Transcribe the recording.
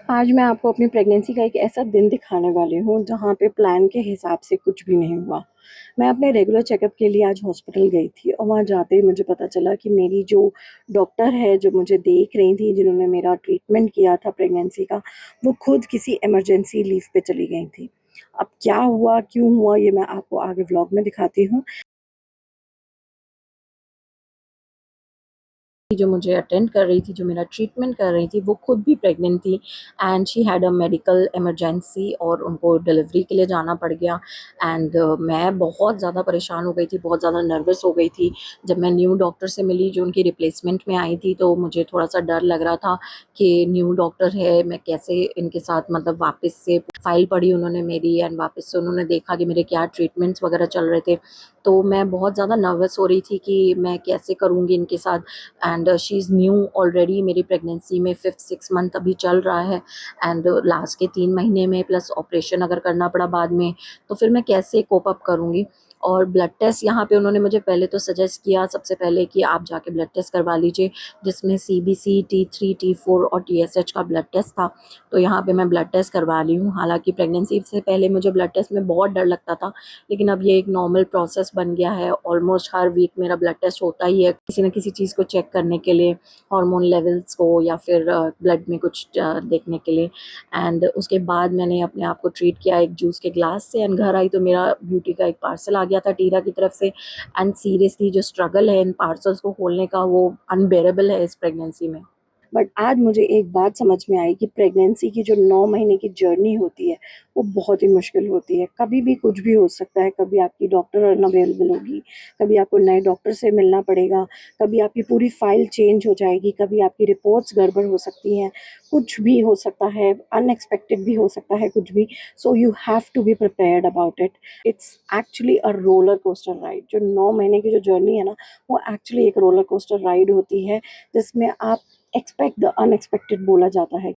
आज मैं आपको अपनी प्रेगनेंसी का एक ऐसा दिन दिखाने वाली हूँ, जहाँ पे प्लान के हिसाब से कुछ भी नहीं हुआ। मैं अपने रेगुलर चेकअप के लिए आज हॉस्पिटल गई थी और वहाँ जाते ही मुझे पता चला कि मेरी जो डॉक्टर है, जो मुझे देख रही थी, जिन्होंने मेरा ट्रीटमेंट किया था प्रेगनेंसी का, वो खुद किसी इमरजेंसी लीव पे चली गई थी। अब क्या हुआ, क्यों हुआ, ये मैं आपको आगे व्लॉग में दिखाती हूँ। जो मुझे अटेंड कर रही थी, जो मेरा ट्रीटमेंट कर रही थी, वो खुद भी प्रेग्नेंट थी and she had a medical emergency और उनको डिलीवरी के लिए जाना पड़ गया। एंड मैं बहुत ज़्यादा परेशान हो गई थी, बहुत ज़्यादा नर्वस हो गई थी। जब मैं न्यू डॉक्टर से मिली जो उनकी रिप्लेसमेंट में आई थी, तो मुझे थोड़ा सा डर लग रहा था कि न्यू डॉक्टर है, मैं कैसे इनके साथ मतलब वापस से फाइल पढ़ी उन्होंने मेरी एंड वापस से उन्होंने देखा कि मेरे क्या ट्रीटमेंट्स वगैरह चल रहे थे। तो मैं बहुत ज़्यादा नर्वस हो रही थी कि मैं कैसे करूँगी इनके साथ। And she is new already, मेरी प्रेगनेंसी में 5th-6th मंथ अभी चल रहा है एंड लास्ट के 3 महीने में प्लस ऑपरेशन अगर करना पड़ा बाद में, तो फिर मैं कैसे कोप अप करूँगी। और ब्लड टेस्ट यहाँ पे उन्होंने मुझे पहले तो सजेस्ट किया सबसे पहले कि आप जाके ब्लड टेस्ट करवा लीजिए, जिसमें सीबीसी, T3, T4 और TSH का ब्लड टेस्ट था। तो यहाँ पे मैं ब्लड टेस्ट करवा ली हूँ। हालाँकि प्रेगनेंसी से पहले मुझे ब्लड टेस्ट में बहुत डर लगता था, लेकिन अब ये एक नॉर्मल प्रोसेस बन गया है। ऑलमोस्ट हर वीक मेरा ब्लड टेस्ट होता ही है, किसी न किसी चीज़ को चेक करने के लिए, हार्मोन लेवल्स को या फिर ब्लड में कुछ देखने के लिए। एंड उसके बाद मैंने अपने आप को ट्रीट किया एक जूस के ग्लास से एंड घर आई तो मेरा ब्यूटी का एक पार्सल आ गया था टीरा की तरफ से। एंड सीरियसली जो स्ट्रगल है इन पार्सल्स को खोलने का, वो अनबेरेबल है इस प्रेगनेंसी में। बट आज मुझे एक बात समझ में आई कि प्रेगनेंसी की जो 9 महीने की जर्नी होती है, वो बहुत ही मुश्किल होती है। कभी भी कुछ भी हो सकता है, कभी आपकी डॉक्टर अनअवेलेबल होगी, कभी आपको नए डॉक्टर से मिलना पड़ेगा, कभी आपकी पूरी फाइल चेंज हो जाएगी, कभी आपकी रिपोर्ट्स गड़बड़ हो सकती हैं, कुछ भी हो सकता है, अनएक्सपेक्टेड भी हो सकता है कुछ भी। So you have to be prepared about it. It's actually a roller coaster ride. जो 9 महीने की जो जर्नी है ना, वो एक्चुअली एक रोलर कोस्टर राइड होती है, जिसमें आप एक्सपेक्ट द अनएक्सपेक्टेड बोला जाता है।